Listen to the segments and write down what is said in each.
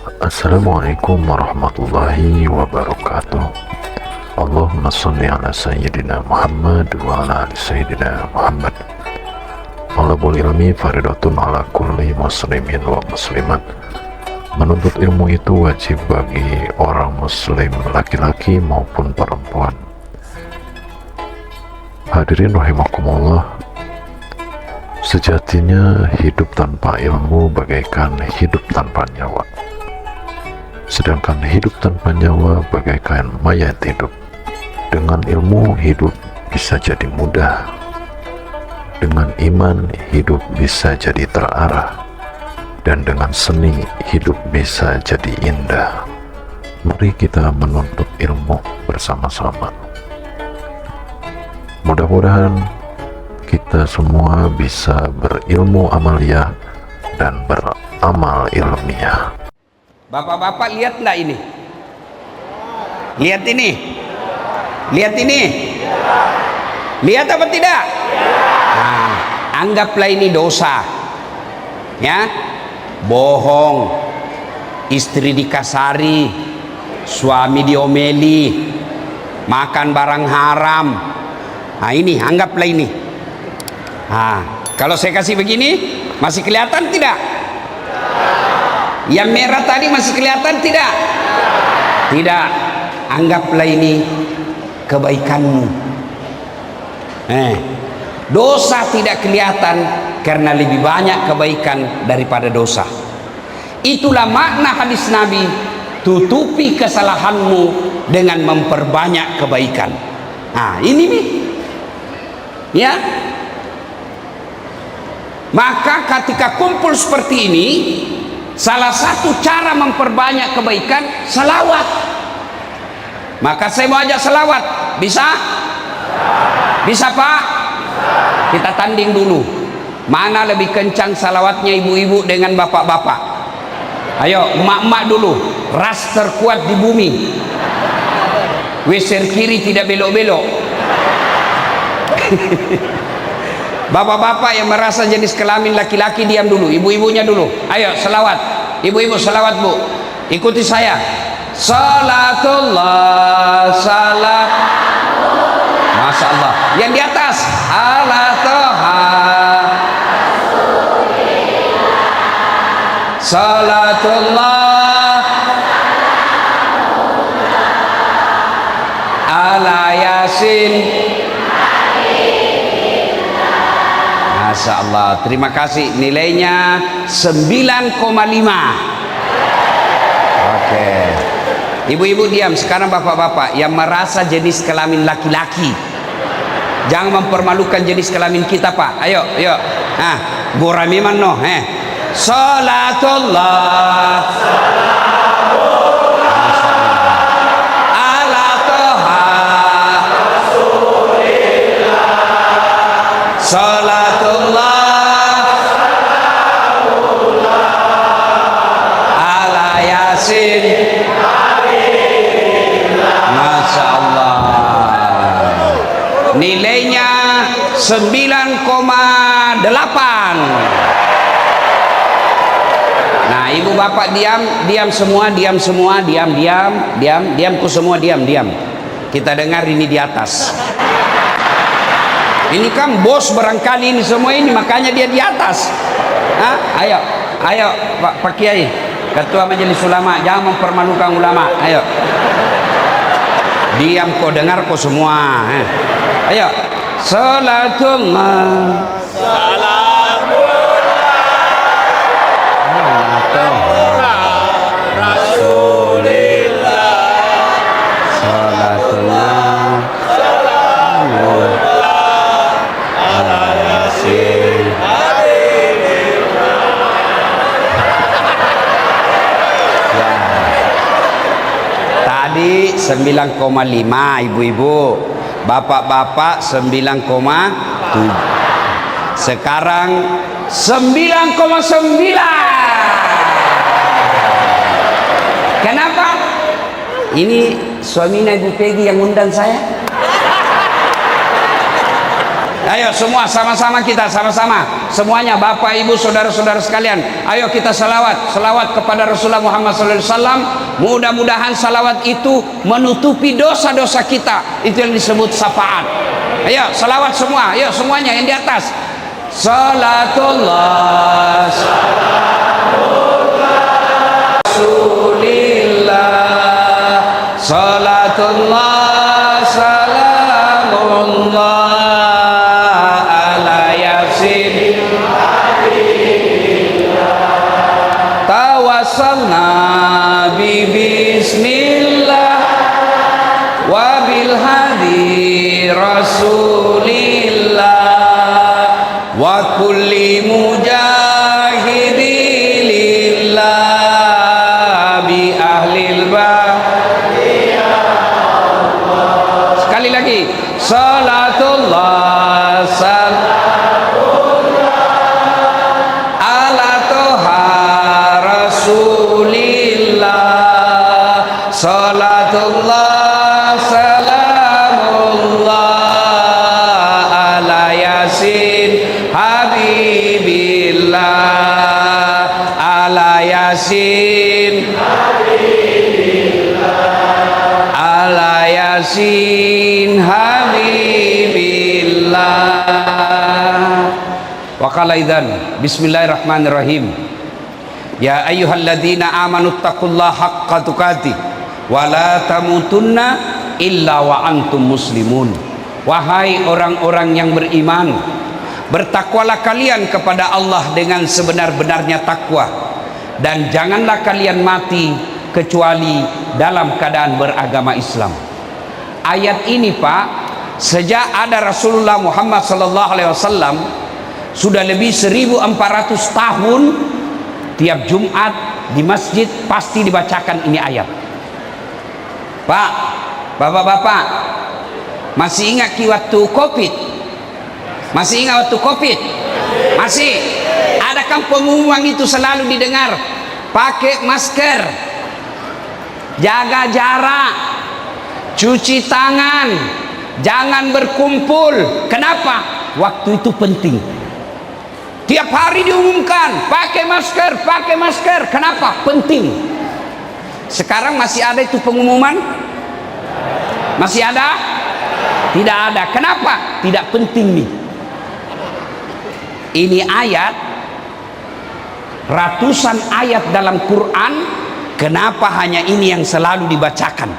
Assalamualaikum warahmatullahi wabarakatuh. Allahumma sholli ala sayyidina Muhammad wa ala ali sayyidina Muhammad. Talabul ilmi faridatun ala kulli muslimin wa muslimat. Menuntut ilmu itu wajib bagi orang muslim laki-laki maupun perempuan. Hadirin rahimakumullah, sejatinya hidup tanpa ilmu bagaikan hidup tanpa nyawa. Sedangkan hidup tanpa nyawa bagaikan mayat hidup. Dengan ilmu hidup bisa jadi mudah. Dengan iman hidup bisa jadi terarah. Dan dengan seni hidup bisa jadi indah. Mari kita menuntut ilmu bersama-sama. Mudah-mudahan kita semua bisa berilmu amaliyah dan beramal ilmiah. Bapak-bapak lihat enggak ini? Lihat ini? Lihat ini? Lihat apa tidak? Nah, anggaplah ini dosa. Ya, bohong, istri dikasari, suami diomeli, makan barang haram. Nah ini, anggaplah ini. Nah, kalau saya kasih begini, masih kelihatan tidak? Yang merah tadi masih kelihatan tidak? Tidak. Anggaplah ini kebaikanmu. Dosa tidak kelihatan karena lebih banyak kebaikan daripada dosa. Itulah makna hadis Nabi, tutupi kesalahanmu dengan memperbanyak kebaikan. Nah ini nih, ya. Maka ketika kumpul seperti ini, salah satu cara memperbanyak kebaikan selawat. Maka saya mau ajak selawat. Bisa? Bisa Pak? Kita tanding dulu. Mana lebih kencang salawatnya ibu-ibu dengan bapak-bapak? Ayo emak-emak dulu. Ras terkuat di bumi. Geser kiri tidak belok-belok. Bapak-bapak yang merasa jenis kelamin laki-laki diam dulu. Ibu-ibunya dulu. Ayo selawat. Ibu-ibu selawat bu. Ikuti saya. Salatullah salat. Masya Allah. Yang di atas. Alatoha. Salatullah ala yasin. Masya Allah, terima kasih. Nilainya 9,5. Oke. Ibu-ibu diam. Sekarang bapak-bapak yang merasa jenis kelamin laki-laki, jangan mempermalukan jenis kelamin kita Pak. Ayo, ayo. Nah, goramiman no. Salatullah ala toha. Salatullah ala yasin. Masya Allah. Nilainya 9,8. Nah ibu bapak diam. Diam semua. Diam semua. Diam. Diam. Diam. Diamku semua. Diam. Diam. Kita dengar ini di atas. Ini kan bos barangkali ini semua ini, makanya dia di atas. Hah? Ayo, ayo Pak Kiai, Ketua Majelis Ulama, jangan mempermalukan ulama. Ayo. Diam kau, dengar kau semua. Ayo. Salatullah. Tadi 9,5 ibu-ibu, bapak-bapak 9,7. Sekarang 9,9. Kenapa? Ini suaminya Ibu Peggy yang undang saya. Ayo semua sama-sama kita, sama-sama semuanya, bapak ibu saudara-saudara sekalian, ayo kita salawat kepada Rasulullah Muhammad SAW. Mudah-mudahan salawat itu menutupi dosa-dosa kita, itu yang disebut syafaat. Ayo salawat semua, ayo semuanya yang di atas. Salatullah Rasulillah, salatullah salamullah ala yasin tawassalna bi bismillah wa bil hadi rasulillah wa kulli mujahidilillah bi ahlil sekali lagi, salatullah ala toha rasulillah, salatullah salamullah ala yasin habibillah, ala yasin ala yasin habibillah. Wa qala idzan bismillahirrahmanirrahim, ya ayyuhalladzina amanu taqullaha haqqa tuqatih wa la tamutunna illa wa antum muslimun. Wahai orang-orang yang beriman, bertakwalah kalian kepada Allah dengan sebenar-benarnya takwa, dan janganlah kalian mati kecuali dalam keadaan beragama Islam. Ayat ini Pak, sejak ada Rasulullah Muhammad SAW sudah lebih 1400 tahun, tiap Jumat di masjid pasti dibacakan ini ayat. Pak, bapak-bapak, masih ingat waktu Covid? Masih ingat waktu Covid? Masih? Adakah pengumuman itu selalu didengar? Pakai masker, jaga jarak, cuci tangan, jangan berkumpul. Kenapa? Waktu itu penting. Tiap hari diumumkan, pakai masker, pakai masker. Kenapa? Penting. Sekarang masih ada itu pengumuman? Masih ada? Tidak ada. Kenapa? Tidak penting nih. Ini ayat, ratusan ayat dalam Quran, kenapa hanya ini yang selalu dibacakan?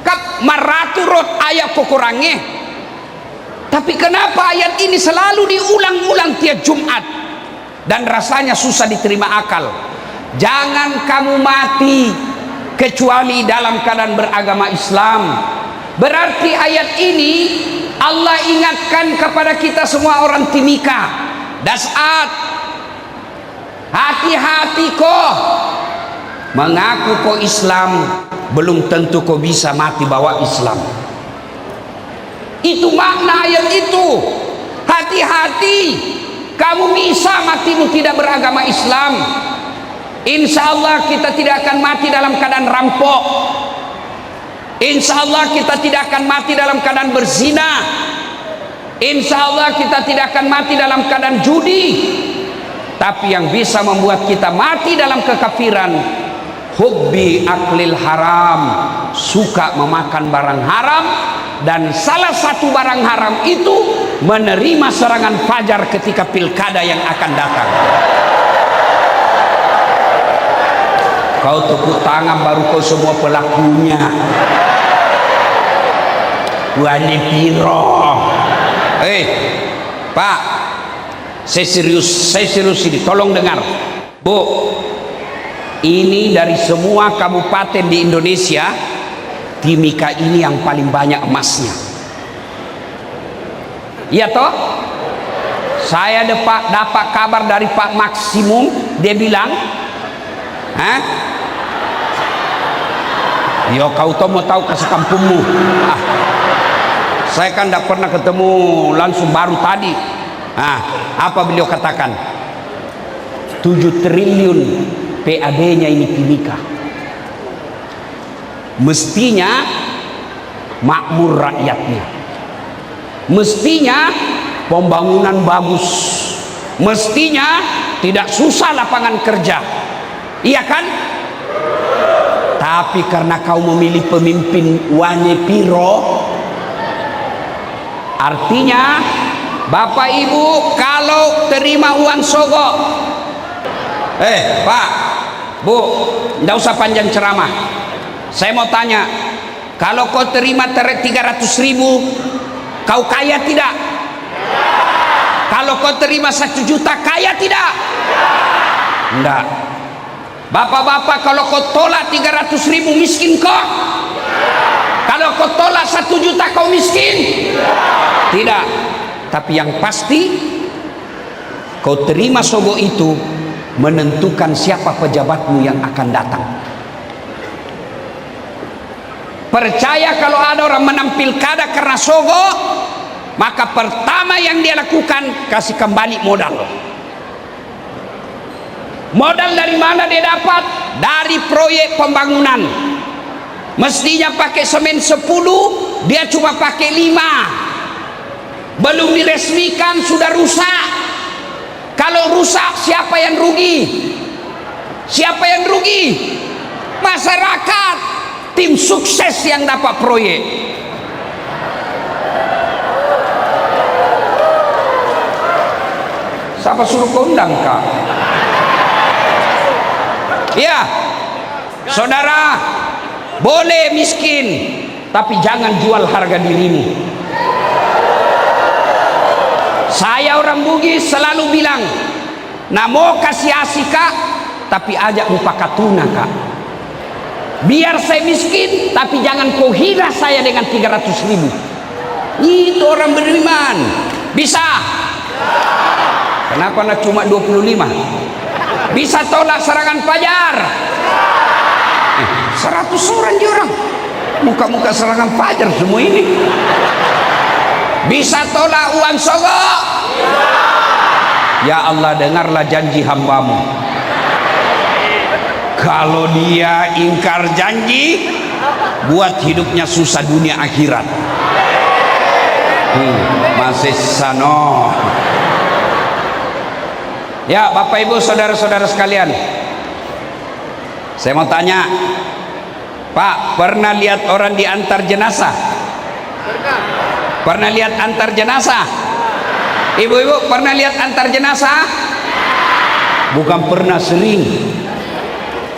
Kap maraturot ayat kekurangnya, tapi kenapa ayat ini selalu diulang-ulang tiap Jumat? Dan rasanya susah diterima akal. Jangan kamu mati kecuali dalam keadaan beragama Islam. Berarti ayat ini Allah ingatkan kepada kita semua orang Timika, Dasat, hati-hati kok. Mengaku kau Islam, belum tentu kau bisa mati bawa Islam. Itu makna ayat itu. Hati-hati, kamu bisa matimu tidak beragama Islam. Insya Allah kita tidak akan mati dalam keadaan rampok. Insya Allah kita tidak akan mati dalam keadaan berzina. Insya Allah kita tidak akan mati dalam keadaan judi. Tapi yang bisa membuat kita mati dalam kekafiran, hubbi aklil haram, suka memakan barang haram. Dan salah satu barang haram itu menerima serangan fajar ketika pilkada yang akan datang. Kau tepuk tangan baru kau semua pelakunya. Wani piro. Pak, saya serius ini, tolong dengar. Bu, ini dari semua kabupaten di Indonesia, Timika ini yang paling banyak emasnya. Iya toh? Saya dapat kabar dari Pak Maksimum, dia bilang, yo kau toh mau tahu kasih kampungmu. Saya kan tidak pernah ketemu langsung, baru tadi. Apa beliau katakan? 7 triliun PAD-nya ini Timika. Mestinya makmur rakyatnya. Mestinya pembangunan bagus, mestinya tidak susah lapangan kerja, iya kan? Tapi karena kau memilih pemimpin wanye piro, artinya Bapak Ibu kalau terima uang sogok, Pak, Bu, tidak usah panjang ceramah. Saya mau tanya, kalau kau terima 300.000, kau kaya tidak? Kalau kau terima 1 juta, kaya tidak? Enggak. Bapak-bapak, kalau kau tolak 300.000, miskin kau? Kalau kau tolak 1 juta, kau miskin? Tidak. Tapi yang pasti, kau terima sogok itu menentukan siapa pejabatmu yang akan datang. Percaya kalau ada orang menang pilkada karena sogok, maka pertama yang dia lakukan, kasih kembali modal. Modal dari mana dia dapat? Dari proyek pembangunan. Mestinya pakai semen 10, dia cuma pakai 5. Belum diresmikan sudah rusak. Kalau rusak, siapa yang rugi? Siapa yang rugi? Masyarakat. Tim sukses yang dapat proyek. Siapa suruh kau undang, Kak? Ya, saudara, boleh miskin, tapi jangan jual harga dirimu. Saya orang Bugis selalu bilang, nah mau kasih asih Kak, tapi ajak mupakatuna Kak. Biar saya miskin, tapi jangan kau hina saya dengan 300.000. Itu orang beriman. Bisa? Kenapa nak cuma 25? Bisa tolak serangan fajar? 100 orang dia orang. Muka-muka serangan fajar semua ini. Bisa tolak uang sogok? Ya Allah, dengarlah janji hambamu. Kalau dia ingkar janji, buat hidupnya susah dunia akhirat. Masih sano. Ya Bapak Ibu saudara-saudara sekalian, saya mau tanya, Pak, pernah lihat orang diantar jenazah? Pernah lihat antar jenazah? Ibu-ibu pernah lihat antar jenazah? Bukan pernah, sering.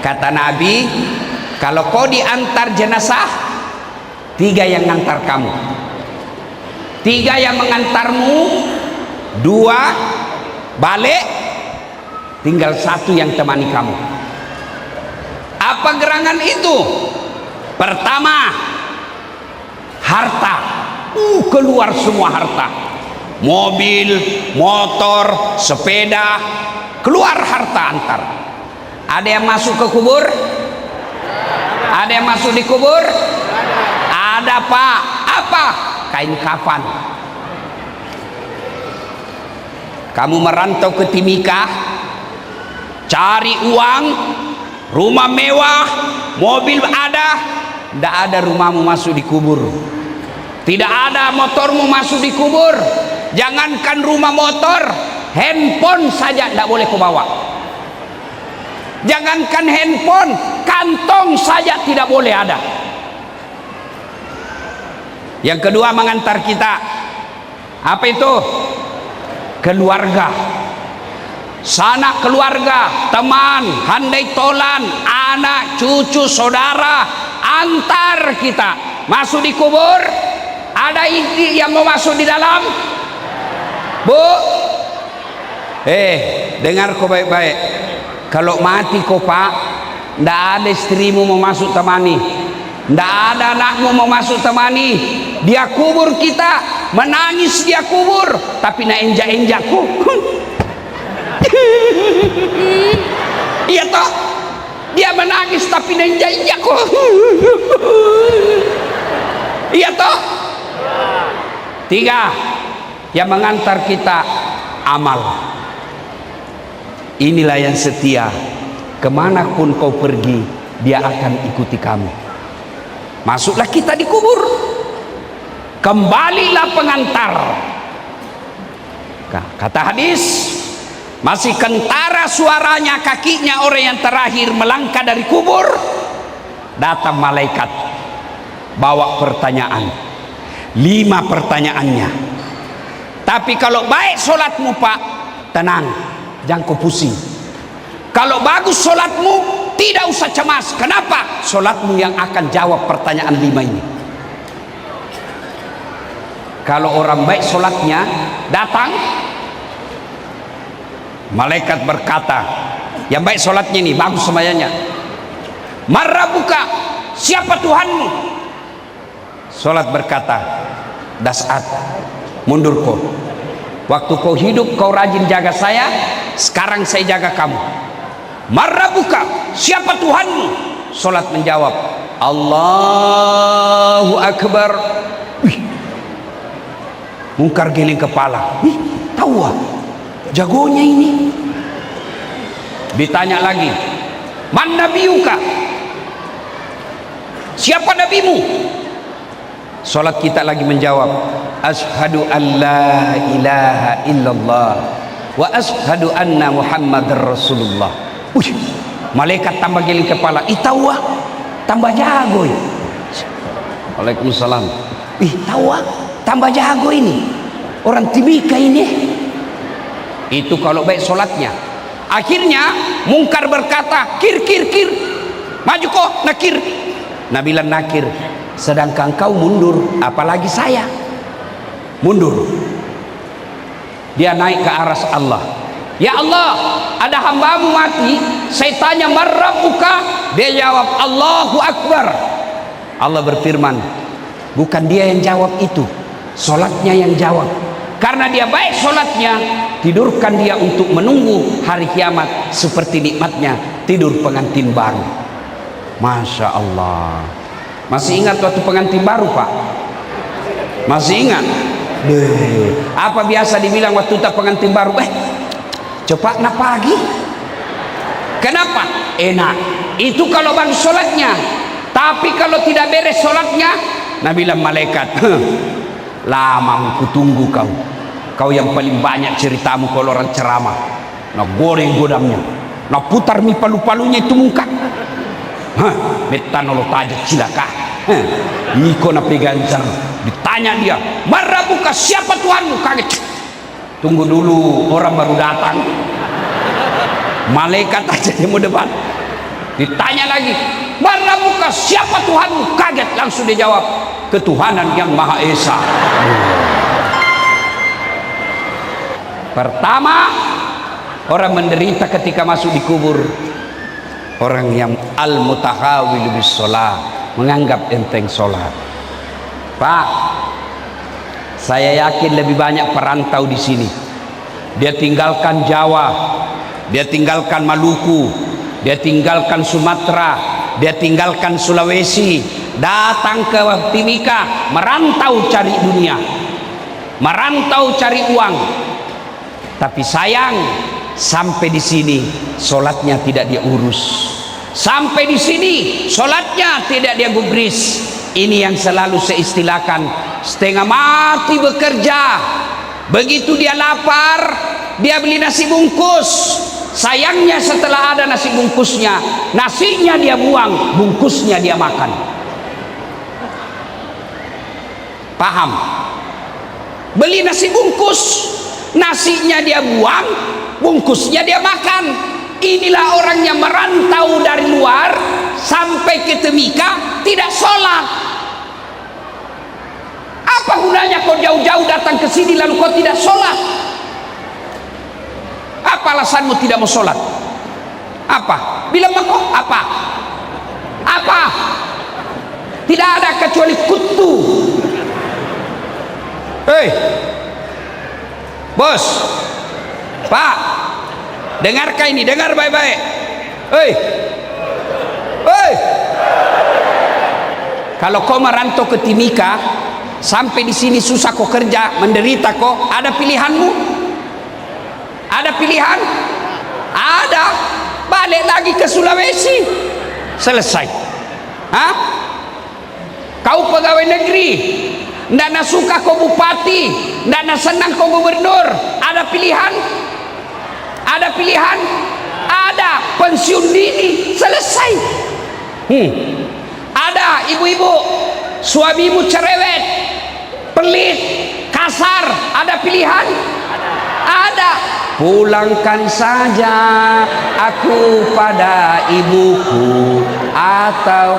Kata Nabi, kalau kau diantar jenazah, 3 yang ngantar kamu, 3 yang mengantarmu, 2 balik, tinggal 1 yang temani kamu. Apa gerangan itu? Pertama, harta. Keluar semua harta, mobil, motor, sepeda, keluar harta antar. Ada yang masuk ke kubur? Ada yang masuk di kubur? Ada Pak. Apa? Kain kafan. Kamu merantau ke Timika, cari uang, rumah mewah, mobil ada, tidak ada rumahmu masuk di kubur. Tidak ada motormu masuk di kubur. Jangankan rumah motor, handphone saja tidak boleh kau bawa. Jangankan handphone, kantong saja tidak boleh ada. Yang kedua, mengantar kita. Apa itu? Keluarga. Sanak keluarga, teman, handai tolan, anak, cucu, saudara, antar kita masuk di kubur. Ada yang mau masuk di dalam? Bu, dengar kau baik-baik. Kalau mati kau Pak, tidak ada istrimu mau masuk temani, tidak ada anakmu mau masuk temani. Dia kubur kita, menangis dia kubur, tapi nak enjak-enjakku. Iya toh, dia menangis tapi nak enjak-enjakku. Iya toh. 3 yang mengantar kita, amal. Inilah yang setia, kemanapun kau pergi, dia akan ikuti kamu. Masuklah kita di kubur. kembalilah pengantar. Kata hadis, masih kentara suaranya kakinya orang yang terakhir melangkah dari kubur, datang malaikat bawa pertanyaan, 5 pertanyaannya. Tapi kalau baik solatmu Pak, tenang, jangan kau pusing. Kalau bagus solatmu, tidak usah cemas. Kenapa? Solatmu yang akan jawab pertanyaan 5 ini. Kalau orang baik solatnya, datang, malaikat berkata, yang baik solatnya ini, bagus sembahyangnya, Marrabuka, siapa Tuhanmu? Solat berkata, Das'at, mundur kau. Waktu kau hidup kau rajin jaga saya, sekarang saya jaga kamu. Marrabuka, siapa Tuhanmu? Solat menjawab, Allahu Akbar. Wih, mungkar geleng kepala. Wih, tahu ah, jagonya ini. Ditanya lagi, Man nabiyuka, siapa nabimu? Solat kita lagi menjawab, Ashhadu an la ilaha illallah wa ashhadu anna Muhammadar Rasulullah. Malaikat tambah geleng kepala. Tahu ah, tambah jago ya. Waalaikumsalam. Tahu ah, tambah jago ini. Orang Timika ini. Itu kalau baik solatnya. Akhirnya mungkar berkata, kir. Maju kok, nakir. Nabilan nakir. Sedangkan kau mundur, apalagi saya. Mundur. Dia naik ke aras Allah. Ya Allah, ada hambamu mati, saya tanya marrabuka, dia jawab Allahu Akbar. Allah berfirman, bukan dia yang jawab itu, solatnya yang jawab. Karena dia baik solatnya, tidurkan dia untuk menunggu hari kiamat seperti nikmatnya tidur pengantin baru. Masya Allah. Masih ingat waktu pengantin baru Pak? Masih ingat? Apa biasa dibilang waktu tak pengantin baru? Cepat nak pagi. Kenapa? Enak. Itu kalau bagus solatnya. Tapi kalau tidak beres solatnya, Nabi bilang malaikat, lama aku tunggu kau. Kau yang paling banyak ceritamu kalau orang ceramah. Nak goreng godamnya, nak putar mi palu-palunya itu muka. Metanolo taja cilaka. Niko na pegancang. Ditanya dia, Marrabuka, siapa Tuhanmu? Kaget. Tunggu dulu, orang baru datang. Malaikat aja yang mau debat. Ditanya lagi, Marrabuka, siapa Tuhanmu? Kaget, langsung dia jawab, ketuhanan yang Maha Esa. Pertama, orang menderita ketika masuk di kubur, orang yang al-mutahawil bis sholat, menganggap enteng sholat. Pak, saya yakin lebih banyak perantau di sini. Dia tinggalkan Jawa, dia tinggalkan Maluku, dia tinggalkan Sumatera, dia tinggalkan Sulawesi, datang ke Timika, merantau cari dunia, merantau cari uang. Tapi sayang, sampai di sini solatnya tidak dia urus. Sampai di sini solatnya tidak dia gubris. Ini yang selalu saya istilahkan, setengah mati bekerja. Begitu dia lapar, dia beli nasi bungkus. Sayangnya setelah ada nasi bungkusnya, nasinya dia buang, bungkusnya dia makan. Paham? Beli nasi bungkus, nasinya dia buang, bungkusnya dia makan. Inilah orang yang merantau dari luar sampai ke Timika tidak sholat. Apa gunanya kau jauh-jauh datang ke sini lalu kau tidak sholat? Apa alasanmu tidak mau sholat? Apa? Bilang kau apa? Apa? Tidak ada kecuali kutu. Hei, bos, Pak, dengarkan ini, dengar baik-baik. Hei, hei, kalau kau merantau ke Timika, sampai di sini susah kau kerja, menderita kau, ada pilihanmu? Ada pilihan? Ada. Balik lagi ke Sulawesi, selesai. Hah? Kau pegawai negeri, ndak na suka kau bupati, ndak na senang kau gubernur. Ada pilihan? Ada pilihan? Ada. Pensiun dini, selesai. Ada ibu-ibu, suamimu cerewet, pelit, kasar, ada pilihan? Ada. Pulangkan saja aku pada ibuku, atau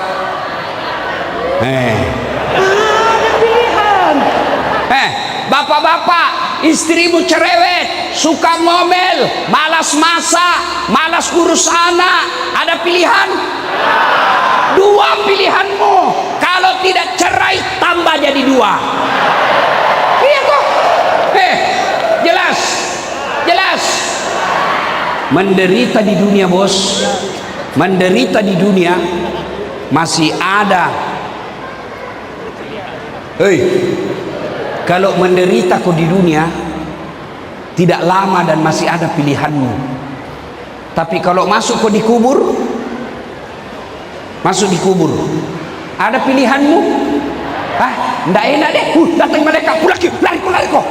ada pilihan. Bapak-bapak, istrimu cerewet, suka ngomel, malas masak, malas urus anak, ada pilihan? Dua pilihanmu. Kalau tidak cerai, tambah jadi dua. Iya kok. Jelas. Jelas. Menderita di dunia, bos. Menderita di dunia masih ada. Kalau menderita kau di dunia tidak lama dan masih ada pilihanmu. Tapi kalau masuk kau di kubur, masuk di kubur, ada pilihanmu? Ndak enak deh. Datang mereka, lari kau.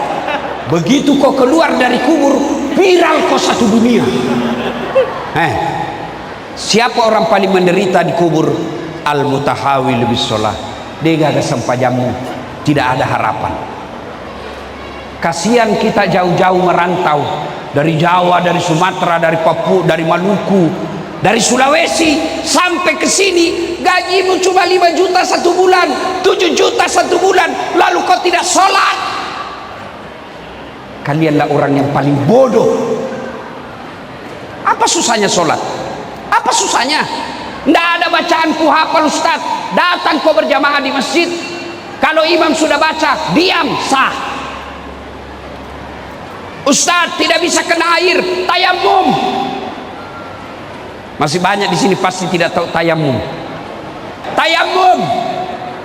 Begitu kau keluar dari kubur, viral kau satu dunia. Siapa orang paling menderita di kubur? Al-mutahawil bis-shalah. Dia gak sempajamu, tidak ada harapan. Kasihan kita jauh-jauh merantau dari Jawa, dari Sumatera, dari Papua, dari Maluku, dari Sulawesi sampai ke sini. Gajimu cuma 5 juta satu bulan, 7 juta satu bulan, lalu kau tidak sholat. Kalianlah orang yang paling bodoh. Apa susahnya sholat? Apa susahnya? Tidak ada bacaan ku hafal, Ustaz. Datang kau berjamaah di masjid. Kalau imam sudah baca, diam, sah. Ustaz, tidak bisa kena air, tayamum. Masih banyak di sini pasti tidak tahu tayamum. Tayamum,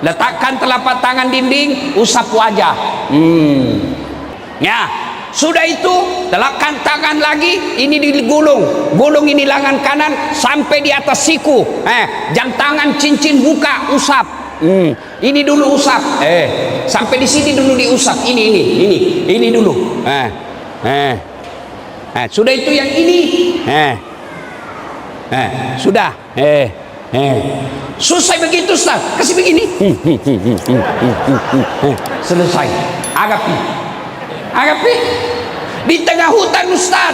letakkan telapak tangan dinding, usap wajah. Ya, sudah itu telakkan tangan lagi, ini digulung, gulung ini lengan kanan sampai di atas siku. Jam tangan cincin buka, usap. Ini dulu usap. Sampai di sini dulu diusap. Ini dulu. Sudah itu yang ini. Sudah. Selesai begitu, Ustaz. Kasih begini. Selesai. Agapi. Di tengah hutan, Ustaz,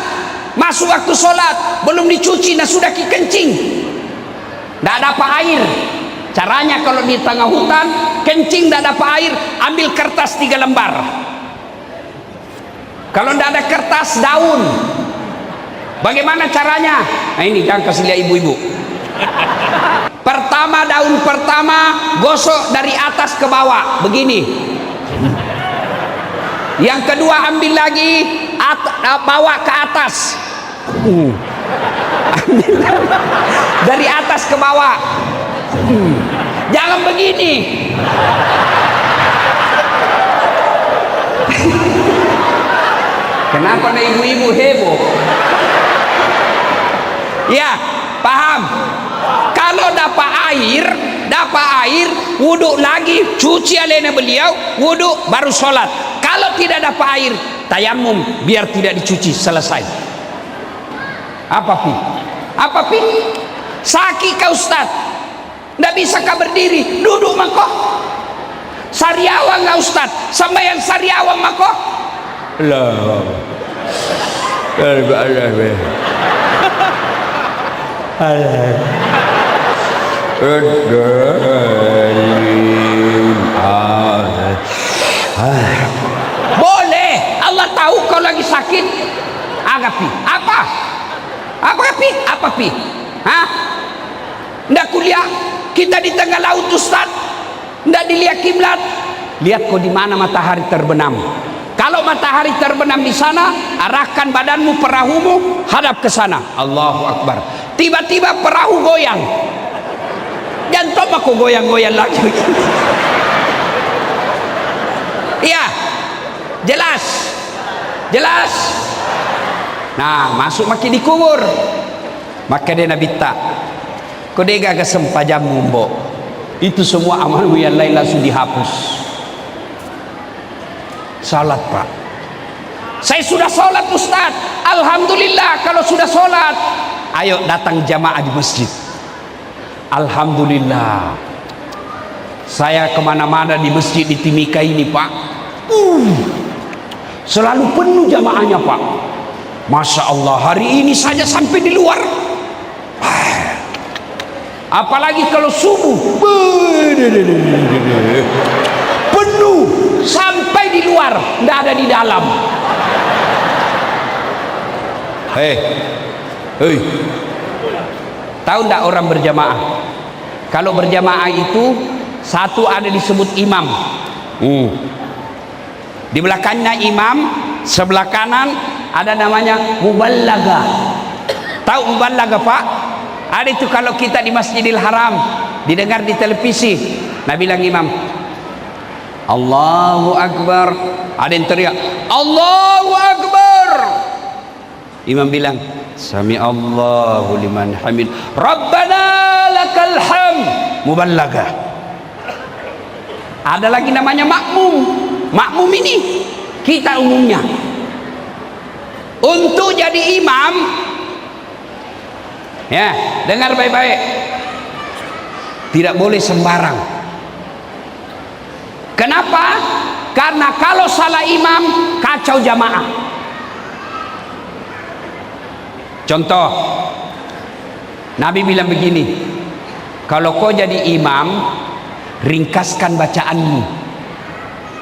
masuk waktu sholat, belum dicuci, nah sudah kencing, tidak dapat air. Caranya kalau di tengah hutan kencing tidak dapat air, ambil kertas 3 lembar. Kalau tidak ada kertas, daun. Bagaimana caranya? Nah ini jangan kasih lihat ibu-ibu. Pertama, daun pertama gosok dari atas ke bawah begini. Yang kedua ambil lagi, bawa ke atas. Dari atas ke bawah. Jangan begini. Kenapa nih ibu-ibu heboh? Ya, paham. Kalau dapat air, wudhu lagi, cuci alena beliau, wudhu baru sholat. Kalau tidak dapat air, tayamum biar tidak dicuci, selesai. Apa pi? Sakit kau, Ustaz? Tidak bisa kau berdiri, duduk mako. Sariawan nggak, Ustaz? Sembahyang sariawan mako? Lah. Boleh, Allah tahu kau lagi sakit. Agapi, apa pi? Ndak kuliah, kita di tengah laut, Ustaz. Ndak dilihat kiblat. Lihat kau di mana matahari terbenam. Kalau matahari terbenam di sana, arahkan badanmu, perahumu hadap ke sana. Allahu Akbar. Tiba-tiba perahu goyang. Jangan aku goyang-goyang lagi. Iya, jelas. Nah, masuk makin dikubur. Maka dia Nabi tak. Kau dega ke sempajamu, mbok. Itu semua amalmu yang lain langsung dihapus. Salat Pak. Saya sudah sholat Ustaz. Alhamdulillah. Kalau sudah sholat, ayo datang jamaah di masjid. Alhamdulillah. Saya kemana-mana di masjid di Timika ini Pak, selalu penuh jamaahnya Pak. Masya Allah, hari ini saja sampai di luar. Apalagi kalau subuh, penuh sampai di luar, tidak ada di dalam. Hei, tahu tidak orang berjamaah? Kalau berjamaah itu satu ada disebut imam. Di belakangnya imam, sebelah kanan ada namanya muballaga. Tahu muballaga Pak? Ada itu kalau kita di Masjidil Haram didengar di televisi. Nah bilang imam, Allahu Akbar. Ada yang teriak, Allahu Akbar. Imam bilang, Sami Allahu liman hamid, Rabbana lakal hamd. Muballaga. Ada lagi namanya makmum. Makmum ini kita umumnya. Untuk jadi imam, ya dengar baik-baik, tidak boleh sembarang. Kenapa? Karena kalau salah imam, kacau jamaah. Contoh, Nabi bilang begini, kalau kau jadi imam, ringkaskan bacaanmu.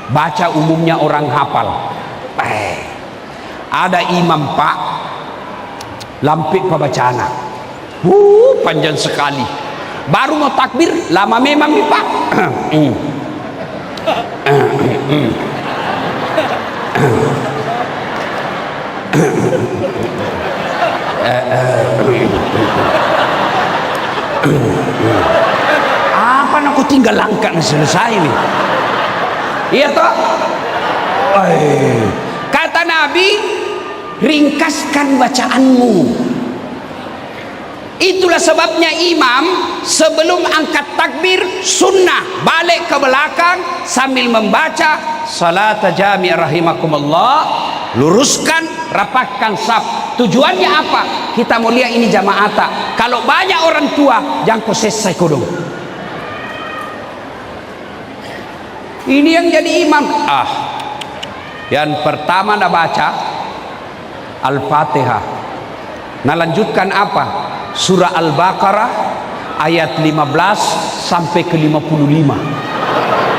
Baca umumnya orang hafal. Ada imam Pak, lampik pembacaan, panjang sekali. Baru mau takbir, lama memang nih Pak. Apa nak kau tinggal langkah selesai nih? Iya toh? Kata Nabi, ringkaskan bacaanmu. Itulah sebabnya imam sebelum angkat takbir sunnah balik ke belakang sambil membaca salat jami' rahimakumullah, luruskan, rapatkan saf. Tujuannya apa? Kita mau lihat ini jamaata. Kalau banyak orang tua, jangan kau selesai kodong. Ini yang jadi imam. Yang pertama nak baca Al-Fatihah. Nah lanjutkan apa? Surah Al-Baqarah ayat 15 sampai ke 55.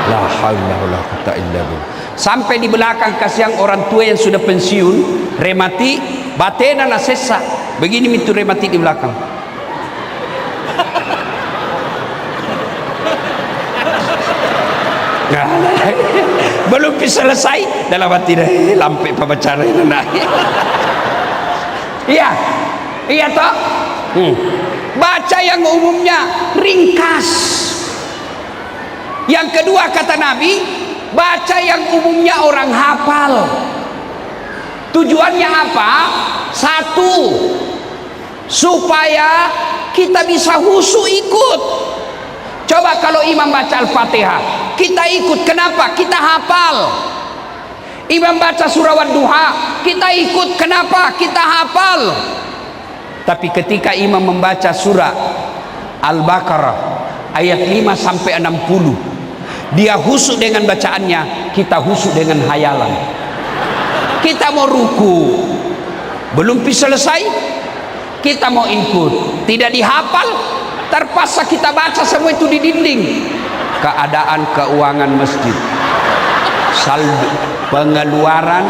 La haula wala quwata illa billah. Sampai di belakang kasihan orang tua yang sudah pensiun, remati, batena la sessa. Begini itu remati di belakang. Belum bisa selesai dalam hati dah lampai pembacaan itu nah. Iya toh. Baca yang umumnya ringkas. Yang kedua kata Nabi, baca yang umumnya orang hafal. Tujuannya apa? Satu, supaya kita bisa khusyuk ikut. Coba kalau imam baca Al-Fatihah, kita ikut. Kenapa? Kita hafal. Imam baca surah Wadduha, kita ikut. Kenapa? Kita hafal. Tapi ketika imam membaca surah Al-Baqarah ayat 5 sampai 60, dia khusyuk dengan bacaannya, kita khusyuk dengan hayalan. Kita mau ruku, belum bisa selesai, kita mau ikut. Tidak dihafal, terpaksa kita baca semua itu di dinding. Keadaan keuangan masjid, saldo pengeluaran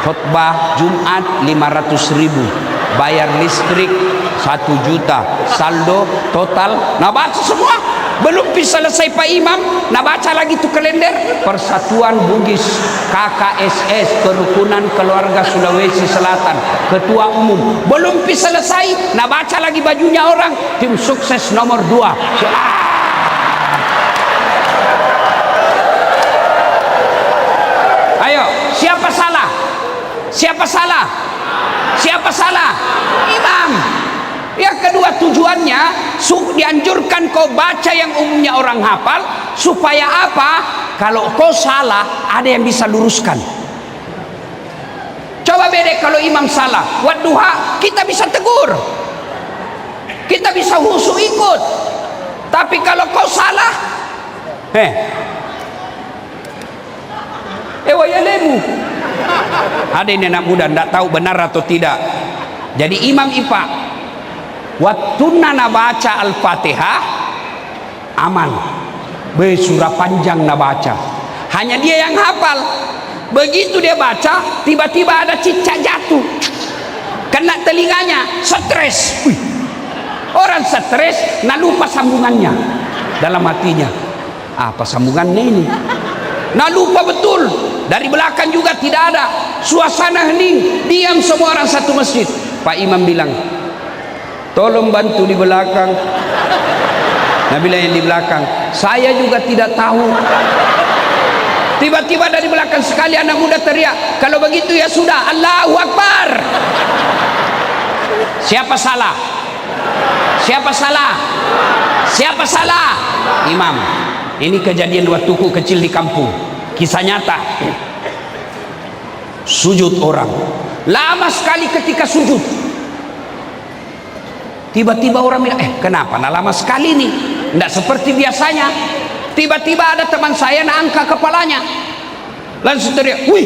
khutbah Jumat 500.000, bayar listrik 1 juta, saldo total. Nah baca semua, belum bisa selesai Pak Imam, nah baca lagi tuh kalender Persatuan Bugis KKSS Kerukunan Keluarga Sulawesi Selatan, ketua umum, belum bisa selesai, nah baca lagi bajunya orang tim sukses nomor 2. Ayo, siapa salah? Siapa salah? Siapa salah? Imam. Yang kedua tujuannya dianjurkan kau baca yang umumnya orang hafal, supaya apa? kalau kau salah, ada yang bisa luruskan. Coba beda kalau imam salah, wadduha, kita bisa tegur, kita bisa husu ikut. Tapi kalau kau salah, wayalemu. Ada ini anak muda tidak tahu benar atau tidak. Jadi imam IPA, waktu nana baca Al-Fatihah, aman. Surah panjang na baca, hanya dia yang hafal. Begitu dia baca, tiba-tiba ada cicak jatuh, kena telinganya, stres. Orang stres, nah lupa sambungannya. Dalam hatinya, apa sambungannya ini? Nah lupa betul. Dari belakang juga tidak ada. Suasana hening, diam semua orang satu masjid. Pak Imam bilang, tolong bantu di belakang. Nabila yang di belakang, saya juga tidak tahu. Tiba-tiba dari belakang sekali anak muda teriak, kalau begitu ya sudah, Allahu Akbar. Siapa salah? Siapa salah? Siapa salah? Imam. Ini kejadian waktuku kecil di kampung, kisah nyata. Sujud orang, lama sekali ketika sujud. Tiba-tiba orang bilang, kenapa nah lama sekali nih? Tidak seperti biasanya. Tiba-tiba ada teman saya nak angkat kepalanya, langsung teriak, wih,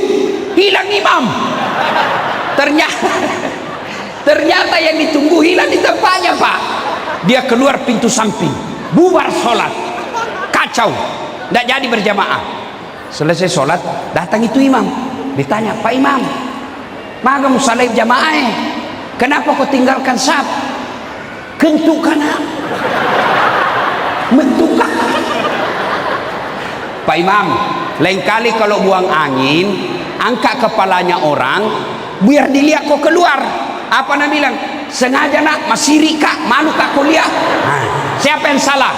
hilang imam. Ternyata yang ditunggu hilang di tempatnya, Pak. Dia keluar pintu samping, bubar sholat, kacau, tidak jadi berjamaah. Selesai sholat, datang itu imam, ditanya, Pak Imam, maga musalib jamaah, kenapa kau tinggalkan sab? Kentukan, mentukak. Pak Imam, lain kali kalau buang angin, angkat kepalanya orang, biar dilihat kau keluar. Apa nak bilang? Sengaja nak, masiri kak, malu kak kuliah. Siapa yang salah?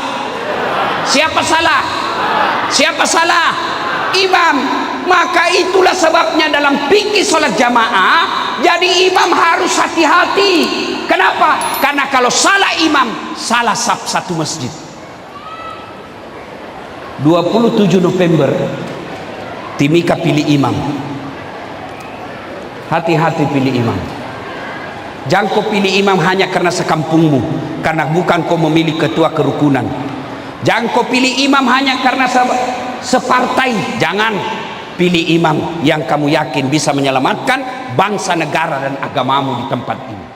Siapa salah? Siapa salah? Imam. Maka itulah sebabnya dalam fikih sholat jamaah, jadi imam harus hati-hati. Kenapa? Karena kalau salah imam, salah satu masjid. 27 November Timika pilih imam. Hati-hati pilih imam. Jangan kau pilih imam hanya karena sekampungmu, karena bukan kau memilih ketua kerukunan. Jangan kau pilih imam hanya karena separtai. Jangan pilih imam yang kamu yakin bisa menyelamatkan bangsa, negara dan agamamu di tempat ini.